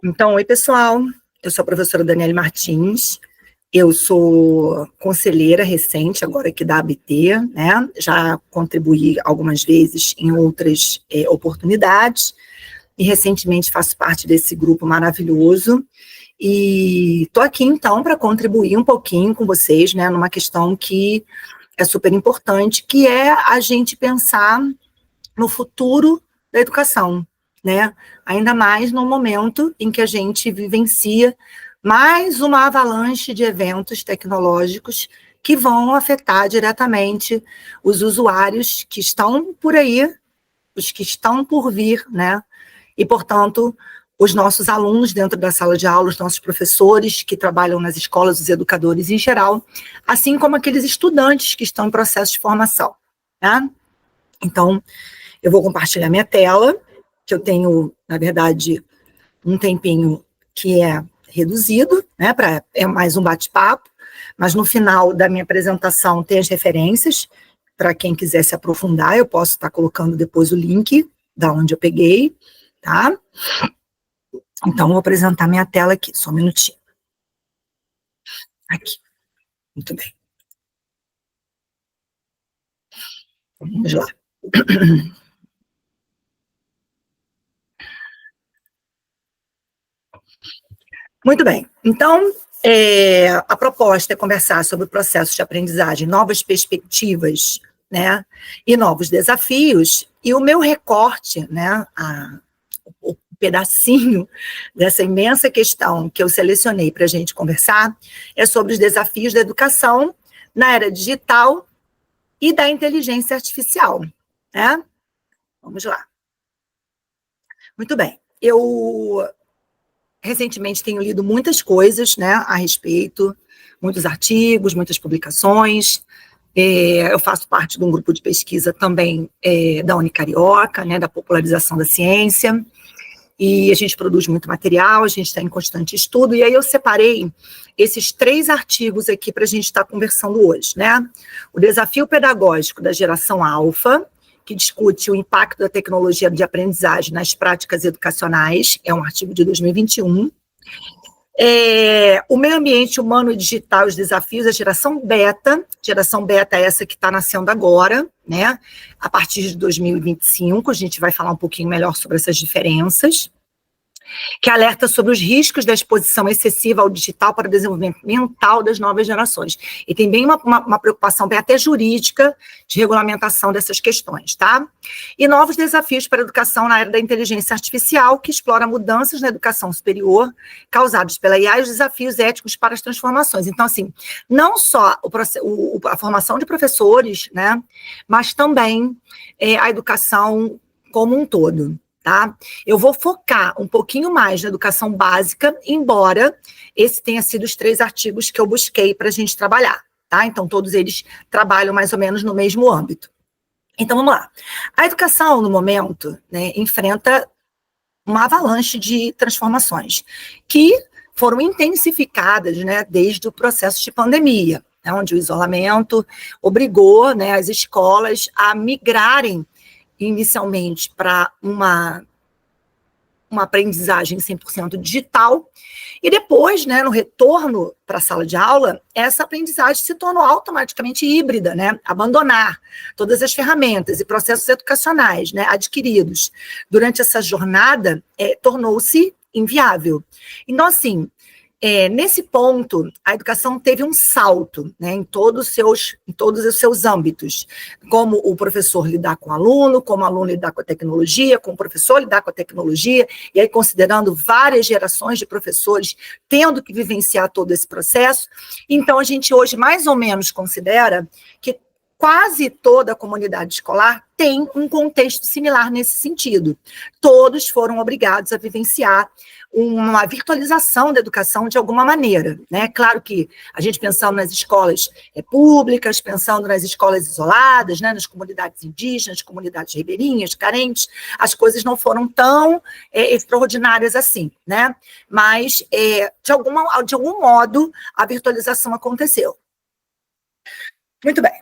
Então, oi pessoal, eu sou a professora Daniele Martins, eu sou conselheira recente agora aqui da ABT, né? Já contribuí algumas vezes em outras oportunidades e recentemente faço parte desse grupo maravilhoso e estou aqui então para contribuir um pouquinho com vocês, né? Numa questão que é super importante, que é a gente pensar no futuro da educação, né? Ainda mais no momento em que a gente vivencia mais uma avalanche de eventos tecnológicos que vão afetar diretamente os usuários que estão por aí, os que estão por vir, né? E, portanto, os nossos alunos dentro da sala de aula, os nossos professores que trabalham nas escolas, os educadores em geral, assim como aqueles estudantes que estão em processo de formação, né? Então, eu vou compartilhar minha tela, que eu tenho, na verdade, um tempinho que é reduzido, né, é mais um bate-papo, mas no final da minha apresentação tem as referências, para quem quiser se aprofundar, eu posso estar colocando depois o link da onde eu peguei, tá? Então, vou apresentar minha tela aqui, só um minutinho. Aqui, muito bem. Vamos lá. Muito bem, então, a proposta é conversar sobre o processo de aprendizagem, novas perspectivas, né, e novos desafios, e o meu recorte, né, o pedacinho dessa imensa questão que eu selecionei para a gente conversar, é sobre os desafios da educação na era digital e da inteligência artificial, né? Vamos lá. Muito bem, eu recentemente tenho lido muitas coisas, né, a respeito, muitos artigos, muitas publicações. Eu faço parte de um grupo de pesquisa também da Unicarioca, né, da popularização da ciência, e a gente produz muito material, a gente está em constante estudo, e aí eu separei esses 3 artigos aqui para a gente estar conversando hoje, né? O desafio pedagógico da geração alfa, que discute o impacto da tecnologia de aprendizagem nas práticas educacionais, é um artigo de 2021. O meio ambiente humano e digital, os desafios da geração beta é essa que está nascendo agora, né? A partir de 2025, a gente vai falar um pouquinho melhor sobre essas diferenças, que alerta sobre os riscos da exposição excessiva ao digital para o desenvolvimento mental das novas gerações. E tem bem uma preocupação bem até jurídica de regulamentação dessas questões, tá? E novos desafios para a educação na era da inteligência artificial, que explora mudanças na educação superior causados pela IA e os desafios éticos para as transformações. Então, assim, não só a formação de professores, né, mas também a educação como um todo. Tá? Eu vou focar um pouquinho mais na educação básica, embora esse tenha sido os 3 artigos que eu busquei para a gente trabalhar, tá? Então, todos eles trabalham mais ou menos no mesmo âmbito. Então, vamos lá. A educação, no momento, né, enfrenta uma avalanche de transformações que foram intensificadas, né, desde o processo de pandemia, né, onde o isolamento obrigou, né, as escolas a migrarem inicialmente para uma aprendizagem 100% digital, e depois, né, no retorno para a sala de aula, essa aprendizagem se tornou automaticamente híbrida, né, abandonar todas as ferramentas e processos educacionais, né, adquiridos durante essa jornada, tornou-se inviável. Então, assim, nesse ponto, a educação teve um salto, né, em todos os seus âmbitos, como o professor lidar com o aluno, como o aluno lidar com a tecnologia, como o professor lidar com a tecnologia, e aí considerando várias gerações de professores tendo que vivenciar todo esse processo. Então, a gente hoje mais ou menos considera que quase toda a comunidade escolar tem um contexto similar nesse sentido. Todos foram obrigados a vivenciar uma virtualização da educação de alguma maneira, né? Claro que a gente pensando nas escolas públicas, pensando nas escolas isoladas, né? Nas comunidades indígenas, comunidades ribeirinhas, carentes, as coisas não foram tão extraordinárias assim, né? Mas, de algum modo, a virtualização aconteceu. Muito bem.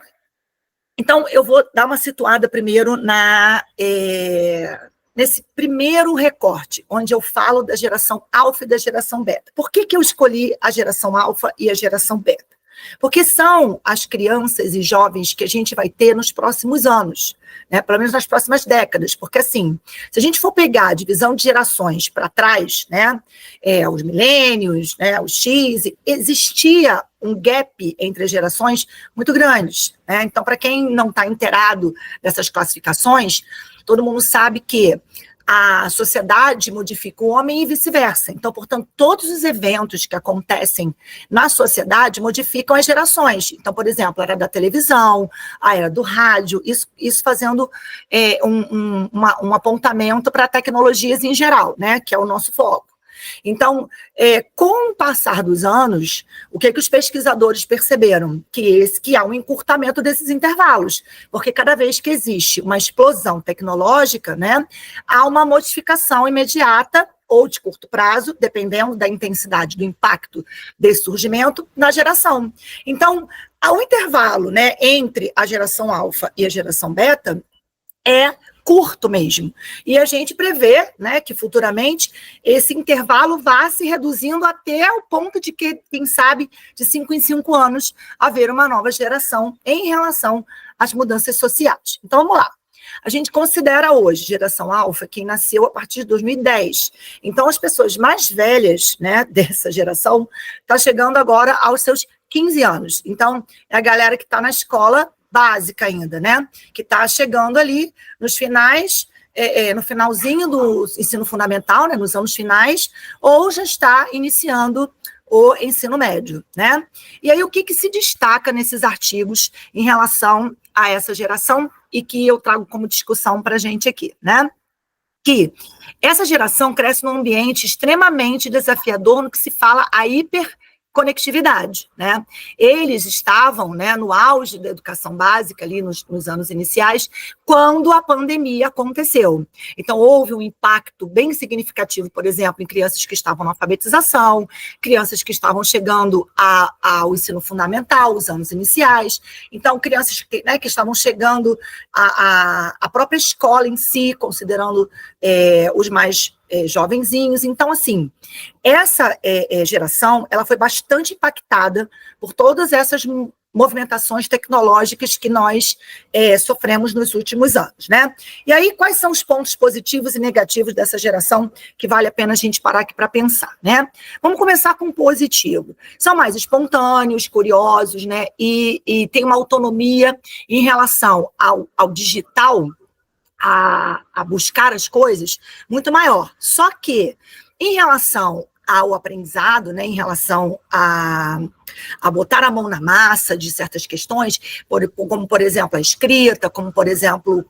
Então, eu vou dar uma situada primeiro nesse primeiro recorte, onde eu falo da geração alfa e da geração beta. Por que eu escolhi a geração alfa e a geração beta? Porque são as crianças e jovens que a gente vai ter nos próximos anos, né? Pelo menos nas próximas décadas, porque assim, se a gente for pegar a divisão de gerações para trás, né, os milênios, né, os X, existia um gap entre as gerações muito grande, né? Então, para quem não está inteirado dessas classificações, todo mundo sabe que a sociedade modifica o homem e vice-versa. Então, portanto, todos os eventos que acontecem na sociedade modificam as gerações. Então, por exemplo, a era da televisão, a era do rádio, isso fazendo um apontamento para tecnologias em geral, né, que é o nosso foco. Então, com o passar dos anos, o que os pesquisadores perceberam? Que há um encurtamento desses intervalos, porque cada vez que existe uma explosão tecnológica, né, há uma modificação imediata ou de curto prazo, dependendo da intensidade do impacto desse surgimento na geração. Então, o intervalo, né, entre a geração alfa e a geração beta é curto mesmo. E a gente prevê, né, que futuramente esse intervalo vá se reduzindo até o ponto de que, quem sabe, de 5 em 5 anos, haver uma nova geração em relação às mudanças sociais. Então, vamos lá. A gente considera hoje geração alfa quem nasceu a partir de 2010. Então, as pessoas mais velhas, né, dessa geração estão chegando agora aos seus 15 anos. Então, é a galera que está na escola básica ainda, né? Que está chegando ali nos finais, no finalzinho do ensino fundamental, né? Nos anos finais, ou já está iniciando o ensino médio, né? E aí, o que se destaca nesses artigos em relação a essa geração e que eu trago como discussão para a gente aqui, né? Que essa geração cresce num ambiente extremamente desafiador no que se fala a hiperconectividade, né? Eles estavam, né, no auge da educação básica, ali nos anos iniciais, quando a pandemia aconteceu. Então, houve um impacto bem significativo, por exemplo, em crianças que estavam na alfabetização, crianças que estavam chegando ao ensino fundamental, os anos iniciais. Então, crianças que estavam chegando à própria escola em si, considerando os mais jovenzinhos. Então, assim, essa geração, ela foi bastante impactada por todas essas movimentações tecnológicas que nós sofremos nos últimos anos, né? E aí, quais são os pontos positivos e negativos dessa geração que vale a pena a gente parar aqui para pensar, né? Vamos começar com o positivo. São mais espontâneos, curiosos, né? E tem uma autonomia em relação ao digital, a buscar as coisas muito maior. Só que, em relação ao aprendizado, né, em relação a botar a mão na massa de certas questões, como, por exemplo, a escrita, como, por exemplo,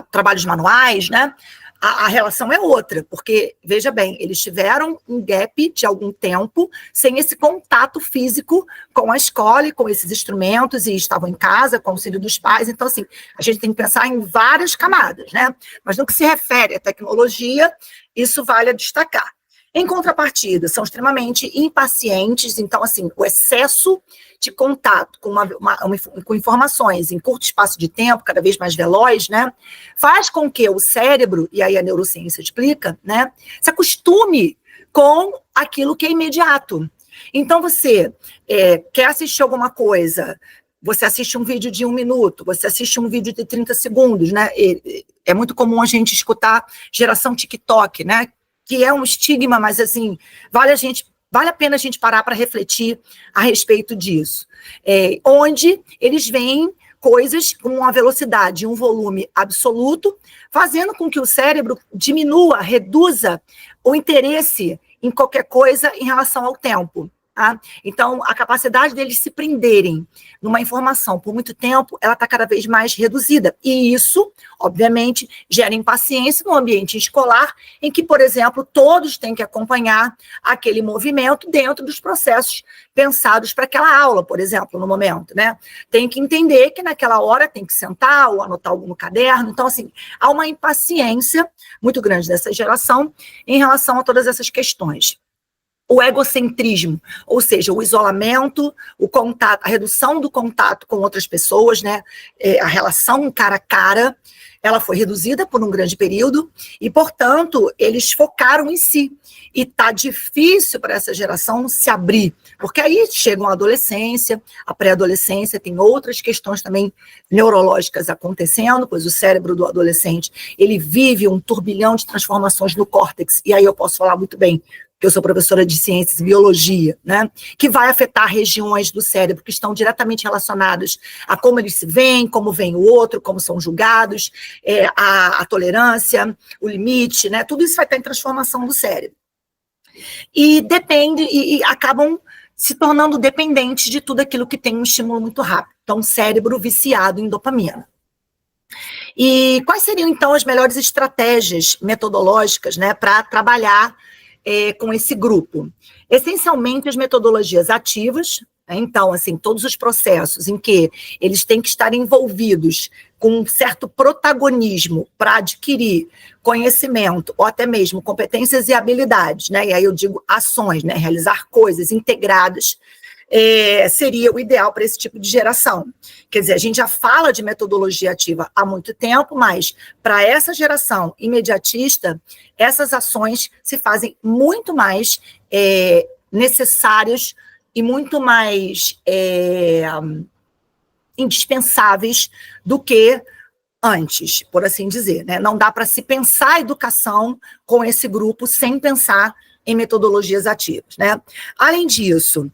trabalhos manuais, né, a relação é outra, porque, veja bem, eles tiveram um gap de algum tempo sem esse contato físico com a escola e com esses instrumentos, e estavam em casa com o auxílio dos pais. Então, assim, a gente tem que pensar em várias camadas, né? Mas no que se refere à tecnologia, isso vale a destacar. Em contrapartida, são extremamente impacientes, então, assim, o excesso de contato com informações em curto espaço de tempo, cada vez mais veloz, né, faz com que o cérebro, e aí a neurociência explica, né, se acostume com aquilo que é imediato. Então, você quer assistir alguma coisa, você assiste um vídeo de 1 minuto, você assiste um vídeo de 30 segundos, né, é muito comum a gente escutar geração TikTok, né, que é um estigma, mas, assim, vale a pena a gente parar para refletir a respeito disso. Onde eles veem coisas com uma velocidade e um volume absoluto, fazendo com que o cérebro diminua, reduza o interesse em qualquer coisa em relação ao tempo. Tá? Então, a capacidade deles se prenderem numa informação por muito tempo, ela está cada vez mais reduzida. E isso, obviamente, gera impaciência no ambiente escolar, em que, por exemplo, todos têm que acompanhar aquele movimento dentro dos processos pensados para aquela aula, por exemplo, no momento, né? Tem que entender que naquela hora tem que sentar ou anotar algo no caderno. Então, assim, há uma impaciência muito grande dessa geração em relação a todas essas questões. O egocentrismo, ou seja, o isolamento, o contato, a redução do contato com outras pessoas, né? A relação cara a cara, ela foi reduzida por um grande período e, portanto, eles focaram em si. E está difícil para essa geração se abrir, porque aí chegam a adolescência, a pré-adolescência, tem outras questões também neurológicas acontecendo, pois o cérebro do adolescente, ele vive um turbilhão de transformações no córtex, e aí eu posso falar muito bem, porque eu sou professora de ciências e biologia, né, que vai afetar regiões do cérebro que estão diretamente relacionadas a como eles se veem, como vem o outro, como são julgados, a tolerância, o limite, né, tudo isso vai estar em transformação do cérebro. E depende, e acabam se tornando dependentes de tudo aquilo que tem um estímulo muito rápido. Então, cérebro viciado em dopamina. E quais seriam, então, as melhores estratégias metodológicas, né, para trabalhar com esse grupo? Essencialmente, as metodologias ativas. Então, assim, todos os processos em que eles têm que estar envolvidos com um certo protagonismo para adquirir conhecimento, ou até mesmo competências e habilidades, né? E aí eu digo ações, né? Realizar coisas integradas, seria o ideal para esse tipo de geração. Quer dizer, a gente já fala de metodologia ativa há muito tempo, mas para essa geração imediatista, essas ações se fazem muito mais necessárias e muito mais indispensáveis do que antes, por assim dizer, né? Não dá para se pensar a educação com esse grupo sem pensar em metodologias ativas, né? Além disso,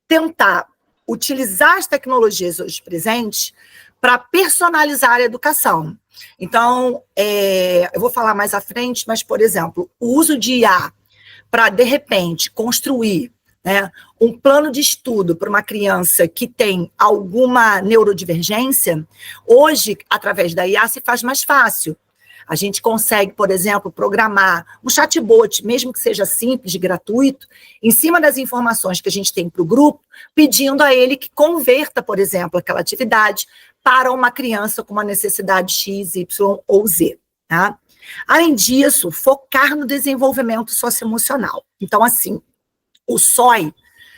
tentar utilizar as tecnologias hoje presentes para personalizar a educação. Então, eu vou falar mais à frente, mas, por exemplo, o uso de IA para, de repente, construir, né, um plano de estudo para uma criança que tem alguma neurodivergência, hoje, através da IA, se faz mais fácil. A gente consegue, por exemplo, programar um chatbot, mesmo que seja simples, gratuito, em cima das informações que a gente tem para o grupo, pedindo a ele que converta, por exemplo, aquela atividade para uma criança com uma necessidade X, Y ou Z. Tá? Além disso, focar no desenvolvimento socioemocional. Então, assim, o SOI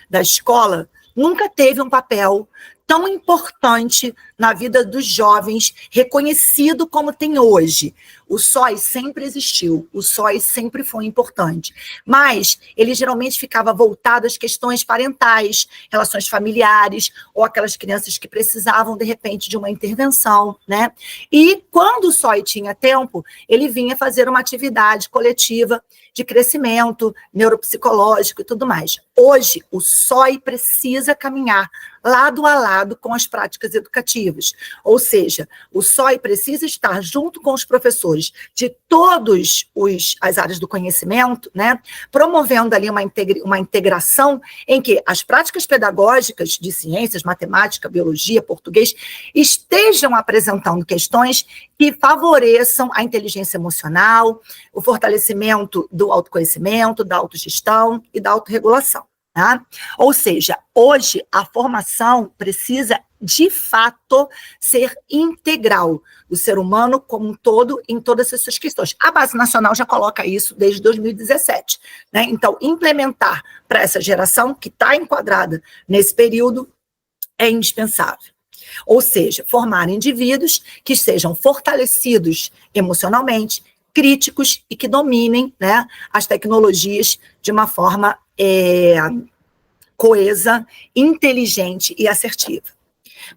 da escola nunca teve um papel tão importante na vida dos jovens, reconhecido como tem hoje. O SOI sempre existiu, o SOI sempre foi importante, mas ele geralmente ficava voltado às questões parentais, relações familiares, ou aquelas crianças que precisavam, de repente, de uma intervenção, né? E quando o SOI tinha tempo, ele vinha fazer uma atividade coletiva de crescimento neuropsicológico e tudo mais. Hoje, o SOI precisa caminhar lado a lado com as práticas educativas. Ou seja, o SOI precisa estar junto com os professores de todas as áreas do conhecimento, né, promovendo ali uma integração em que as práticas pedagógicas de ciências, matemática, biologia, português, estejam apresentando questões que favoreçam a inteligência emocional, o fortalecimento do autoconhecimento, da autogestão e da autorregulação. Tá? Ou seja, hoje a formação precisa, de fato, ser integral do ser humano como um todo em todas essas questões. A Base Nacional já coloca isso desde 2017. Né? Então, implementar para essa geração que está enquadrada nesse período é indispensável. Ou seja, formar indivíduos que sejam fortalecidos emocionalmente, críticos e que dominem, né, as tecnologias de uma forma coesa, inteligente e assertiva.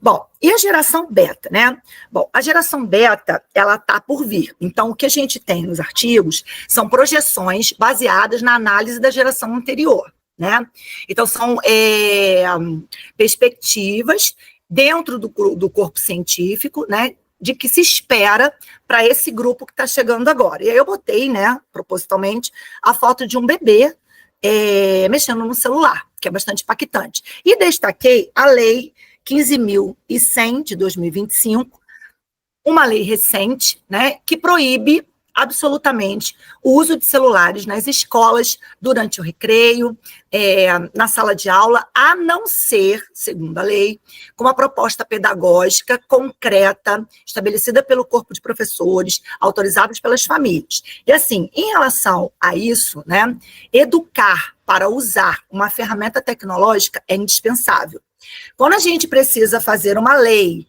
Bom, e a geração beta, né? Bom, a geração beta, ela está por vir. Então, o que a gente tem nos artigos são projeções baseadas na análise da geração anterior, né? Então, são perspectivas dentro do corpo científico, né, de que se espera para esse grupo que está chegando agora. E aí eu botei, né, propositalmente, a foto de um bebê mexendo no celular, que é bastante impactante. E destaquei a Lei 15.100 de 2025, uma lei recente, né, que proíbe absolutamente o uso de celulares nas escolas durante o recreio, na sala de aula, a não ser, segundo a lei, com uma proposta pedagógica concreta, estabelecida pelo corpo de professores, autorizados pelas famílias. E assim, em relação a isso, né, educar para usar uma ferramenta tecnológica é indispensável. Quando a gente precisa fazer uma lei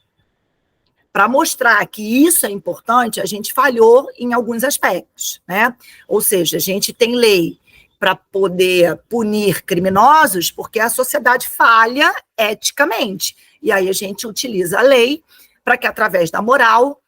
para mostrar que isso é importante, a gente falhou em alguns aspectos, né? Ou seja, a gente tem lei para poder punir criminosos porque a sociedade falha eticamente. E aí a gente utiliza a lei para que, através da moral,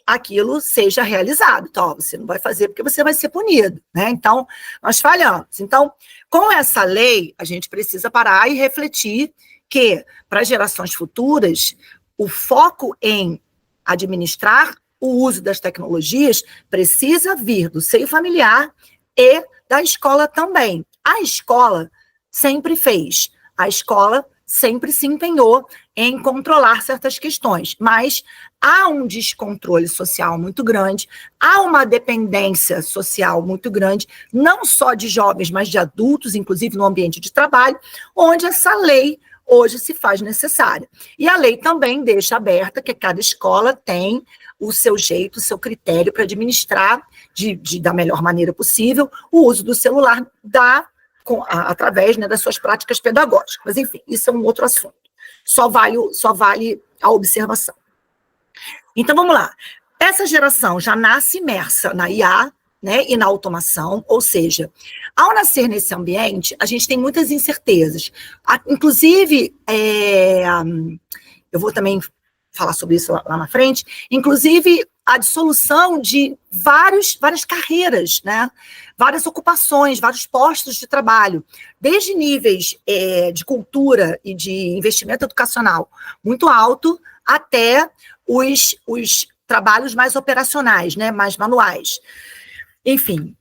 aquilo seja realizado. Então, você não vai fazer porque você vai ser punido, né? Então, nós falhamos. Então, com essa lei, a gente precisa parar e refletir que, para gerações futuras, o foco em administrar o uso das tecnologias precisa vir do seio familiar e da escola também. A escola sempre fez, a escola sempre se empenhou em controlar certas questões, mas há um descontrole social muito grande, há uma dependência social muito grande, não só de jovens, mas de adultos, inclusive no ambiente de trabalho, onde essa lei hoje se faz necessária. E a lei também deixa aberta que cada escola tem o seu jeito, o seu critério para administrar da melhor maneira possível o uso do celular através, né, das suas práticas pedagógicas. Mas, enfim, isso é um outro assunto. Só vale a observação. Então, vamos lá. Essa geração já nasce imersa na IA, né, e na automação, ou seja, ao nascer nesse ambiente, a gente tem muitas incertezas. Inclusive, eu vou também falar sobre isso lá na frente, inclusive a dissolução de várias carreiras, né? Várias ocupações, vários postos de trabalho, desde níveis de cultura e de investimento educacional muito alto até os trabalhos mais operacionais, né? Mais manuais. Enfim,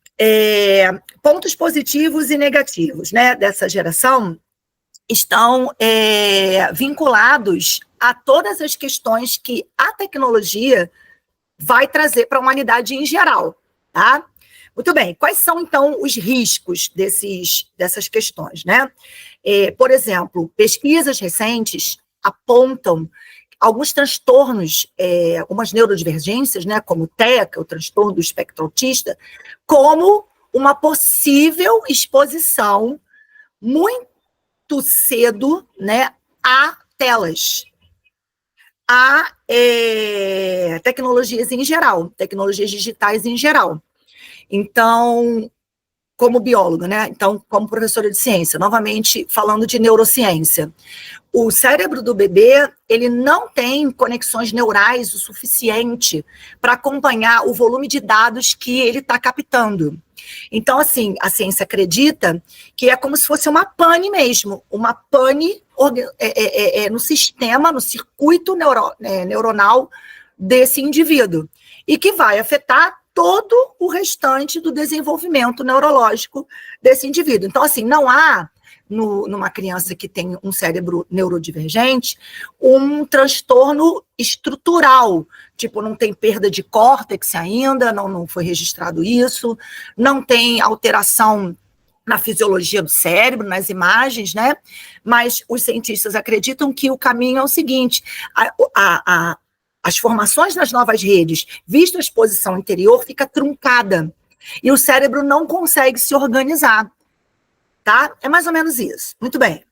pontos positivos e negativos, né, dessa geração estão vinculados a todas as questões que a tecnologia vai trazer para a humanidade em geral, tá? Muito bem, quais são, então, os riscos dessas questões, né? Por exemplo, pesquisas recentes apontam alguns transtornos, algumas neurodivergências, né, como o TEA, que é o transtorno do espectro autista, como uma possível exposição muito cedo, né, a telas, a tecnologias em geral, tecnologias digitais em geral. Então, como bióloga, né? Então, como professora de ciência, novamente falando de neurociência, o cérebro do bebê, ele não tem conexões neurais o suficiente para acompanhar o volume de dados que ele está captando. Então, assim, a ciência acredita que é como se fosse uma pane mesmo, uma pane no sistema, no circuito neuronal desse indivíduo, e que vai afetar todo o restante do desenvolvimento neurológico desse indivíduo. Então, assim, não há, numa criança que tem um cérebro neurodivergente, um transtorno estrutural, tipo, não tem perda de córtex ainda, não foi registrado isso, não tem alteração na fisiologia do cérebro, nas imagens, né? Mas os cientistas acreditam que o caminho é o seguinte: as formações nas novas redes, visto a exposição anterior, fica truncada. E o cérebro não consegue se organizar. Tá? É mais ou menos isso. Muito bem.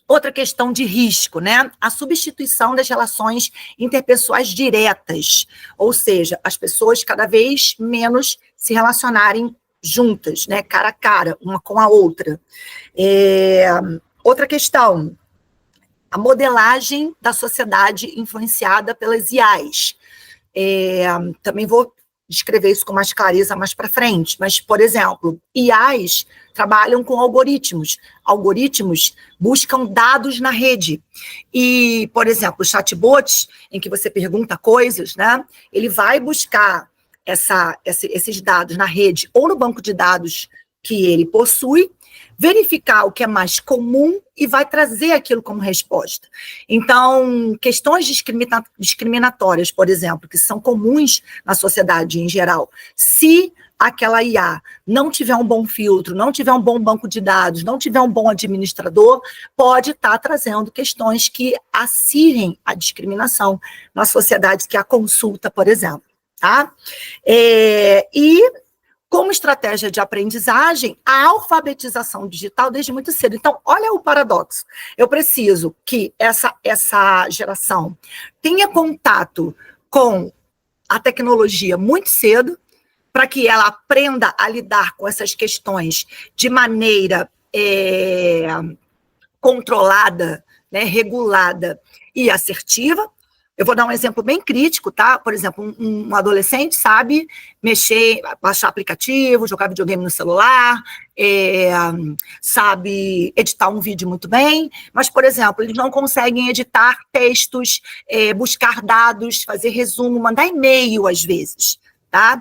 Outra questão de risco, né? A substituição das relações interpessoais diretas. Ou seja, as pessoas cada vez menos se relacionarem juntas, né? Cara a cara, uma com a outra. Outra questão, a modelagem da sociedade influenciada pelas IAs. Também vou descrever isso com mais clareza mais para frente, mas, por exemplo, IAs trabalham com algoritmos. Algoritmos buscam dados na rede. E, por exemplo, chatbots, em que você pergunta coisas, né? Ele vai buscar esses dados na rede ou no banco de dados que ele possui, verificar o que é mais comum e vai trazer aquilo como resposta. Então, questões discriminatórias, por exemplo, que são comuns na sociedade em geral, se aquela IA não tiver um bom filtro, não tiver um bom banco de dados, não tiver um bom administrador, pode estar trazendo questões que acirrem a discriminação na sociedade que a consulta, por exemplo. Tá? E como estratégia de aprendizagem, a alfabetização digital desde muito cedo. Então, olha o paradoxo. Eu preciso que essa geração tenha contato com a tecnologia muito cedo, para que ela aprenda a lidar com essas questões de maneira controlada, né, regulada e assertiva. Eu vou dar um exemplo bem crítico, tá? Por exemplo, um adolescente sabe mexer, baixar aplicativo, jogar videogame no celular, sabe editar um vídeo muito bem, mas, por exemplo, eles não conseguem editar textos, buscar dados, fazer resumo, mandar e-mail às vezes, tá?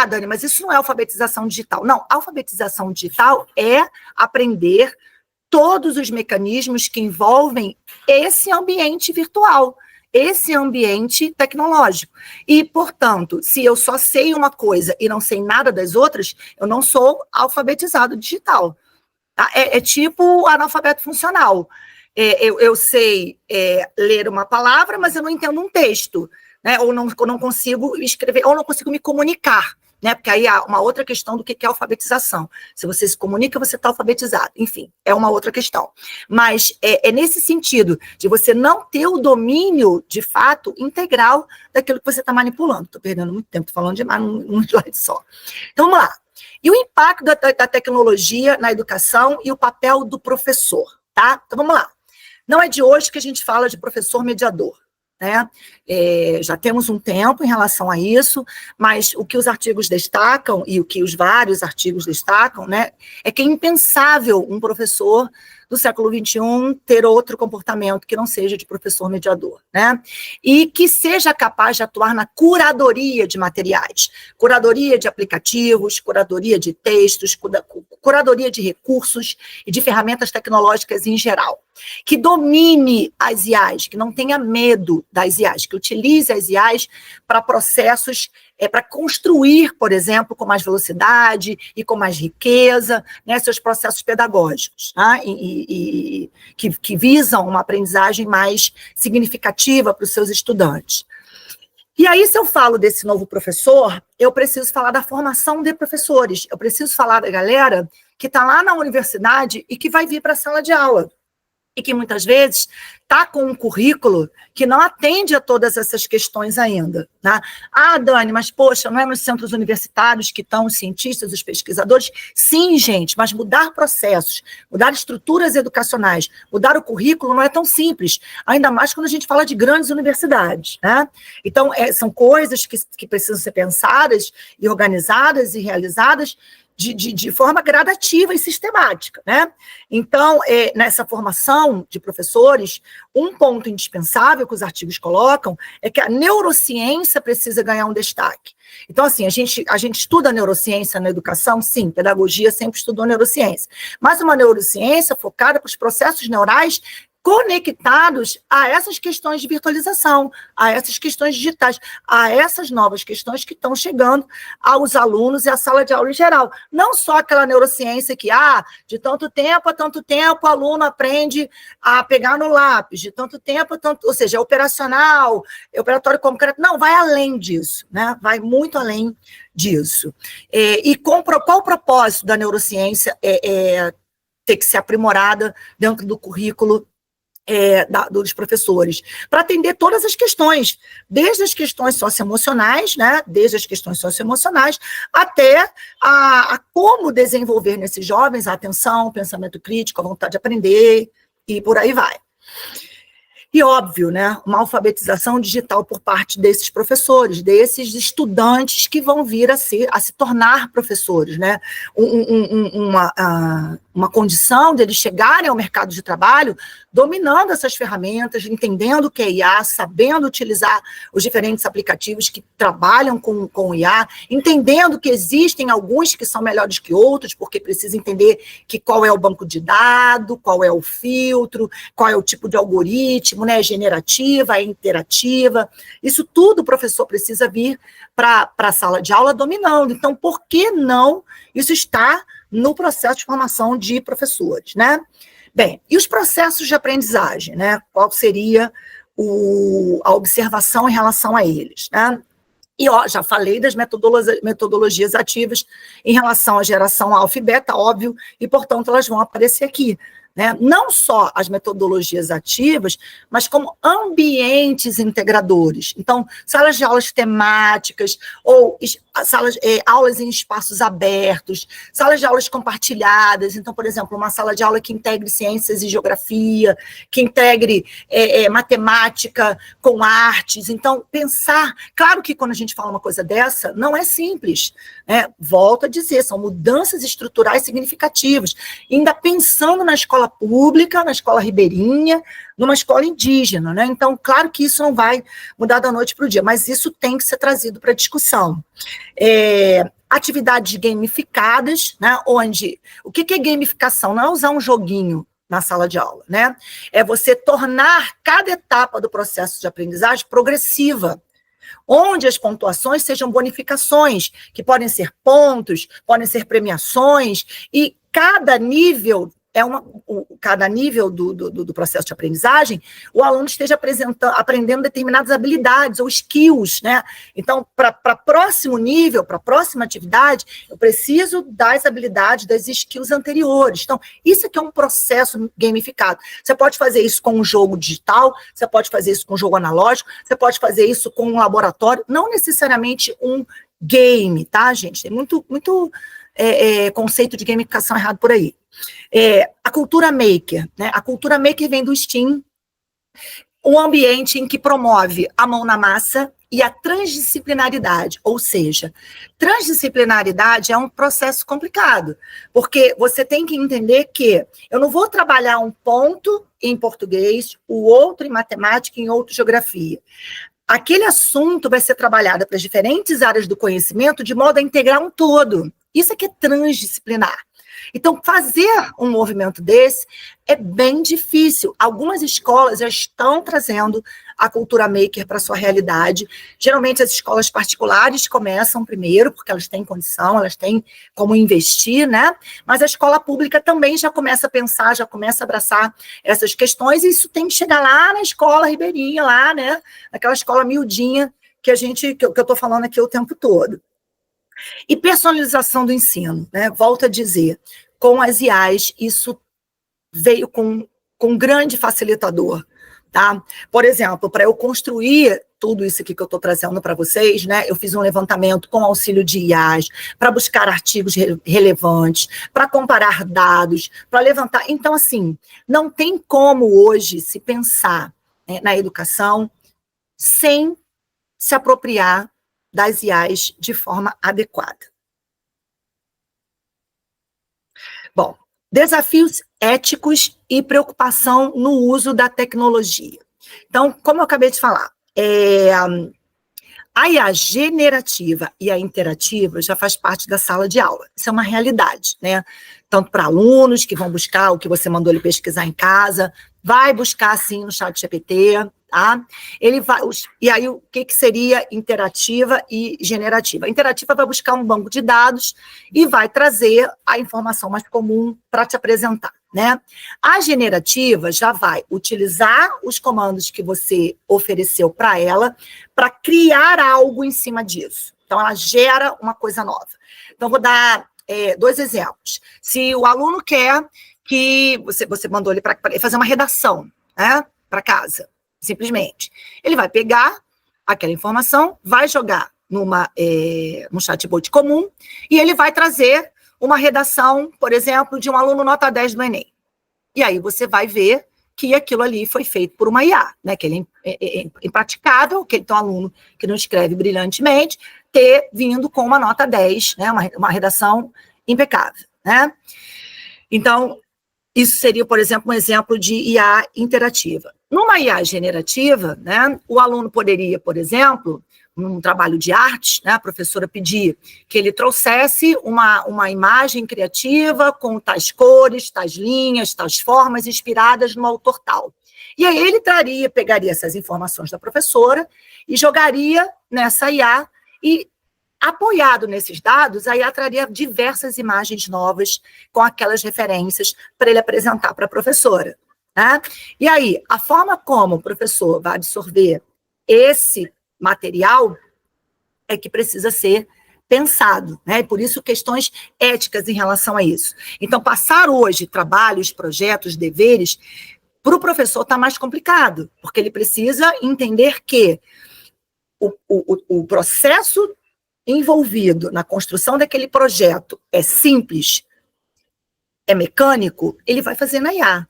Dani, mas isso não é alfabetização digital. Não, alfabetização digital é aprender todos os mecanismos que envolvem esse ambiente virtual, esse ambiente tecnológico. E, portanto, se eu só sei uma coisa e não sei nada das outras, eu não sou alfabetizado digital. Tá? É tipo analfabeto funcional. Eu sei ler uma palavra, mas eu não entendo um texto, né? Ou não consigo escrever, ou não consigo me comunicar. Né? Porque aí há uma outra questão do que é alfabetização. Se você se comunica, você está alfabetizado. Enfim, é uma outra questão. Mas é nesse sentido de você não ter o domínio, de fato, integral daquilo que você está manipulando. Estou perdendo muito tempo, estou falando demais num slide só. Então, vamos lá. E o impacto da tecnologia na educação e o papel do professor, tá? Então, vamos lá. Não é de hoje que a gente fala de professor mediador. Né? Já temos um tempo em relação a isso, mas o que os artigos destacam, e o que os vários artigos destacam, né, é que é impensável um professor do século XXI ter outro comportamento que não seja de professor mediador, né? E que seja capaz de atuar na curadoria de materiais, curadoria de aplicativos, curadoria de textos, curadoria de recursos e de ferramentas tecnológicas em geral, que domine as IAs, que não tenha medo das IAs, que utilize as IAs para processos, para construir, por exemplo, com mais velocidade e com mais riqueza, né, seus processos pedagógicos, tá? Que visam uma aprendizagem mais significativa para os seus estudantes. E aí, se eu falo desse novo professor, eu preciso falar da formação de professores, eu preciso falar da galera que está lá na universidade e que vai vir para a sala de aula, e que muitas vezes está com um currículo que não atende a todas essas questões ainda. Né? Dani, mas poxa, não é nos centros universitários que estão os cientistas, os pesquisadores? Sim, gente, mas mudar processos, mudar estruturas educacionais, mudar o currículo não é tão simples, ainda mais quando a gente fala de grandes universidades. Né? Então, são coisas que precisam ser pensadas e organizadas e realizadas de forma gradativa e sistemática, né? Então, nessa formação de professores, um ponto indispensável que os artigos colocam é que a neurociência precisa ganhar um destaque. Então, assim, a gente estuda neurociência na educação, sim, pedagogia sempre estudou neurociência, mas uma neurociência focada para os processos neurais conectados a essas questões de virtualização, a essas questões digitais, a essas novas questões que estão chegando aos alunos e à sala de aula em geral. Não só aquela neurociência que, de tanto tempo a tanto tempo, o aluno aprende a pegar no lápis, de tanto tempo a tanto... Ou seja, é operacional, é operatório concreto. Não, vai além disso, né? Vai muito além disso. Qual o propósito da neurociência ter que ser aprimorada dentro do currículo dos professores, para atender todas as questões, desde as questões socioemocionais, né, até a como desenvolver nesses jovens a atenção, o pensamento crítico, a vontade de aprender, e por aí vai. E óbvio, né, uma alfabetização digital por parte desses professores, desses estudantes que vão vir a se tornar professores, né, uma condição deles chegarem ao mercado de trabalho dominando essas ferramentas, entendendo o que é IA, sabendo utilizar os diferentes aplicativos que trabalham com IA, entendendo que existem alguns que são melhores que outros, porque precisa entender qual é o banco de dados, qual é o filtro, qual é o tipo de algoritmo, né, generativa, interativa. Isso tudo o professor precisa vir para a sala de aula dominando. Então, por que não isso está no processo de formação de professores, né? Bem, e os processos de aprendizagem, né? Qual seria a observação em relação a eles, né? E ó, já falei das metodologias ativas em relação à geração alfa e beta, óbvio, e, portanto, elas vão aparecer aqui. Né? Não só as metodologias ativas, mas como ambientes integradores. Então, salas de aulas temáticas, ou aulas em espaços abertos, salas de aulas compartilhadas. Então, por exemplo, uma sala de aula que integre ciências e geografia, que integre matemática com artes. Então, pensar... Claro que quando a gente fala uma coisa dessa, não é simples. Né? Volto a dizer, são mudanças estruturais significativas. E ainda pensando na escola pública, na escola ribeirinha, numa escola indígena, né? Então, claro que isso não vai mudar da noite para o dia, mas isso tem que ser trazido para a discussão. Atividades gamificadas, né? Onde, o que é gamificação? Não é usar um joguinho na sala de aula, né? É você tornar cada etapa do processo de aprendizagem progressiva, onde as pontuações sejam bonificações, que podem ser pontos, podem ser premiações, e cada nível do processo de aprendizagem, o aluno esteja aprendendo determinadas habilidades ou skills, né? Então, para próximo nível, para a próxima atividade, eu preciso das habilidades, das skills anteriores. Então, isso aqui é um processo gamificado. Você pode fazer isso com um jogo digital, você pode fazer isso com um jogo analógico, você pode fazer isso com um laboratório, não necessariamente um game, tá, gente? Tem muito conceito de gamificação errado por aí. A cultura maker, né? A cultura maker vem do STEAM, um ambiente em que promove a mão na massa e a transdisciplinaridade, ou seja, transdisciplinaridade é um processo complicado, porque você tem que entender que eu não vou trabalhar um ponto em português, o outro em matemática e em outro geografia. Aquele assunto vai ser trabalhado para as diferentes áreas do conhecimento de modo a integrar um todo. Isso é que é transdisciplinar. Então, fazer um movimento desse é bem difícil. Algumas escolas já estão trazendo a cultura maker para a sua realidade. Geralmente, as escolas particulares começam primeiro, porque elas têm condição, elas têm como investir, né? Mas a escola pública também já começa a pensar, já começa a abraçar essas questões, e isso tem que chegar lá na escola ribeirinha, lá, né? Naquela escola miudinha que eu estou falando aqui o tempo todo. E personalização do ensino, né? Volto a dizer, com as IAs, isso veio com um grande facilitador, tá? Por exemplo, para eu construir tudo isso aqui que eu estou trazendo para vocês, né? Eu fiz um levantamento com auxílio de IAs, para buscar artigos relevantes, para comparar dados, para levantar... Então, assim, não tem como hoje se pensar, né, na educação sem se apropriar das IAs de forma adequada. Bom, desafios éticos e preocupação no uso da tecnologia. Então, como eu acabei de falar, a IA generativa e a interativa já faz parte da sala de aula. Isso é uma realidade, né? Tanto para alunos que vão buscar o que você mandou ele pesquisar em casa, vai buscar, sim, no ChatGPT, tá? Ele vai, e aí, o que seria interativa e generativa? A interativa vai buscar um banco de dados e vai trazer a informação mais comum para te apresentar, né? A generativa já vai utilizar os comandos que você ofereceu para ela para criar algo em cima disso. Então, ela gera uma coisa nova. Então, vou dar 2 exemplos. Se o aluno quer que você mandou ele para fazer uma redação, né, para casa, simplesmente. Ele vai pegar aquela informação, vai jogar num chatbot comum, e ele vai trazer uma redação, por exemplo, de um aluno nota 10 do Enem. E aí você vai ver que aquilo ali foi feito por uma IA, né? Que ele é impraticável, que ele tem um aluno que não escreve brilhantemente, ter vindo com uma nota 10, né? Uma redação impecável, né? Então, isso seria, por exemplo, um exemplo de IA interativa. Numa IA generativa, né, o aluno poderia, por exemplo, num trabalho de arte, né, a professora pedir que ele trouxesse uma imagem criativa com tais cores, tais linhas, tais formas inspiradas no autor tal. E aí ele pegaria essas informações da professora e jogaria nessa IA e, apoiado nesses dados, a IA traria diversas imagens novas com aquelas referências para ele apresentar para a professora. Né? E aí, a forma como o professor vai absorver esse material é que precisa ser pensado, né? Por isso questões éticas em relação a isso. Então, passar hoje trabalhos, projetos, deveres, para o professor está mais complicado, porque ele precisa entender que o processo envolvido na construção daquele projeto é simples, é mecânico, ele vai fazer na IA.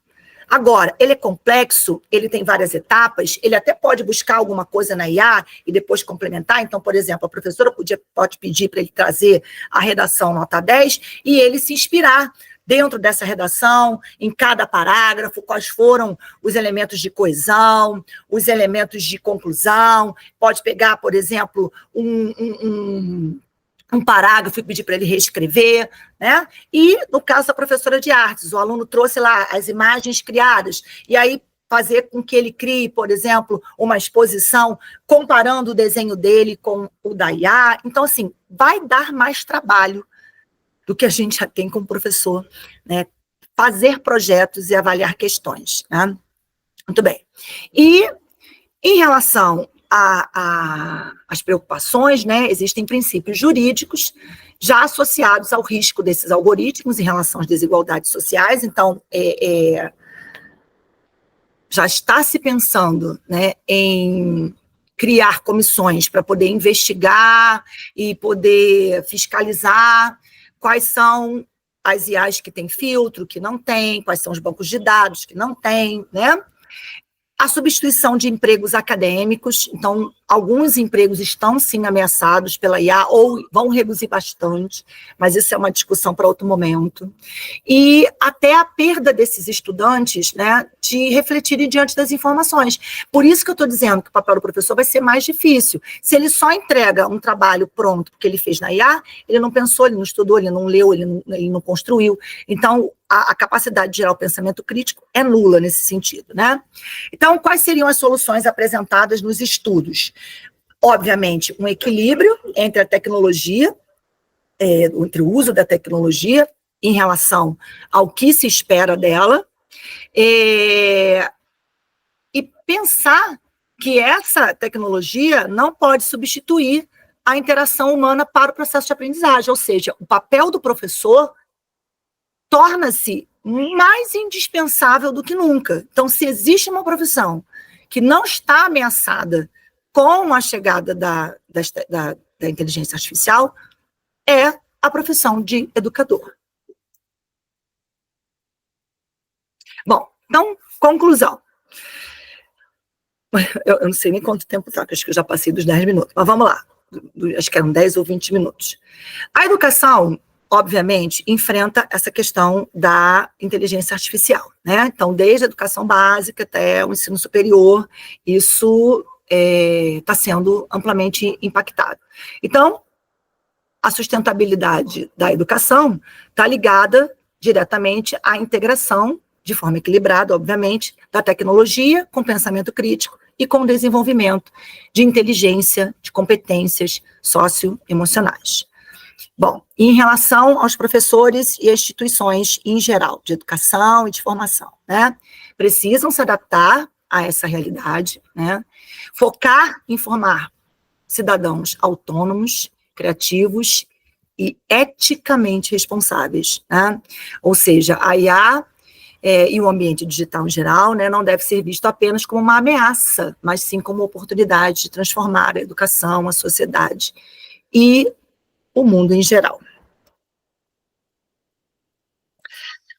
Agora, ele é complexo, ele tem várias etapas, ele até pode buscar alguma coisa na IA e depois complementar. Então, por exemplo, a professora pode pedir para ele trazer a redação nota 10 e ele se inspirar dentro dessa redação, em cada parágrafo, quais foram os elementos de coesão, os elementos de conclusão. Pode pegar, por exemplo, um parágrafo e pedir para ele reescrever, né? E, no caso da professora de artes, o aluno trouxe lá as imagens criadas, e aí fazer com que ele crie, por exemplo, uma exposição comparando o desenho dele com o da IA. Então, assim, vai dar mais trabalho do que a gente já tem como professor, né? Fazer projetos e avaliar questões, né? Muito bem. E, em relação as preocupações, né? Existem princípios jurídicos já associados ao risco desses algoritmos em relação às desigualdades sociais. Então, já está se pensando, né, em criar comissões para poder investigar e poder fiscalizar quais são as IAs que têm filtro, que não tem, quais são os bancos de dados que não tem, né? A substituição de empregos acadêmicos, então, alguns empregos estão, sim, ameaçados pela IA, ou vão reduzir bastante, mas isso é uma discussão para outro momento. E até a perda desses estudantes, né, de refletirem diante das informações. Por isso que eu estou dizendo que o papel do professor vai ser mais difícil. Se ele só entrega um trabalho pronto que ele fez na IA, ele não pensou, ele não estudou, ele não leu, ele não construiu. Então, a capacidade de gerar o pensamento crítico é nula nesse sentido, né? Então, quais seriam as soluções apresentadas nos estudos? Obviamente, um equilíbrio entre a tecnologia, entre o uso da tecnologia em relação ao que se espera dela, e pensar que essa tecnologia não pode substituir a interação humana para o processo de aprendizagem, ou seja, o papel do professor torna-se mais indispensável do que nunca. Então, se existe uma profissão que não está ameaçada com a chegada da inteligência artificial, é a profissão de educador. Bom, então, conclusão. Eu não sei nem quanto tempo está, acho que eu já passei dos 10 minutos, mas vamos lá. Acho que eram 10 ou 20 minutos. A educação, obviamente, enfrenta essa questão da inteligência artificial, né? Então, desde a educação básica até o ensino superior, isso está sendo amplamente impactado. Então, a sustentabilidade da educação está ligada diretamente à integração, de forma equilibrada, obviamente, da tecnologia com pensamento crítico e com o desenvolvimento de inteligência, de competências socioemocionais. Bom, em relação aos professores e instituições em geral, de educação e de formação, né? Precisam se adaptar a essa realidade, né? Focar em formar cidadãos autônomos, criativos e eticamente responsáveis, né? Ou seja, a IA e o ambiente digital em geral, né, não deve ser visto apenas como uma ameaça, mas sim como uma oportunidade de transformar a educação, a sociedade e o mundo em geral.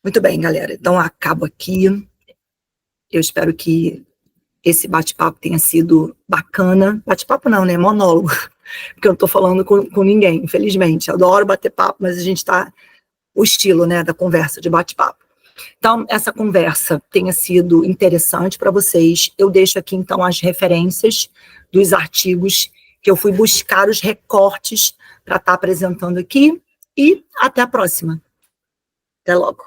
Muito bem, galera. Então, acabo aqui. Eu espero que esse bate-papo tenha sido bacana. Bate-papo não, né? Monólogo. Porque eu não estou falando com ninguém, infelizmente. Eu adoro bater papo, mas a gente está... O estilo, né, da conversa, de bate-papo. Então, essa conversa tenha sido interessante para vocês. Eu deixo aqui, então, as referências dos artigos que eu fui buscar os recortes para estar apresentando aqui. E até a próxima. Até logo.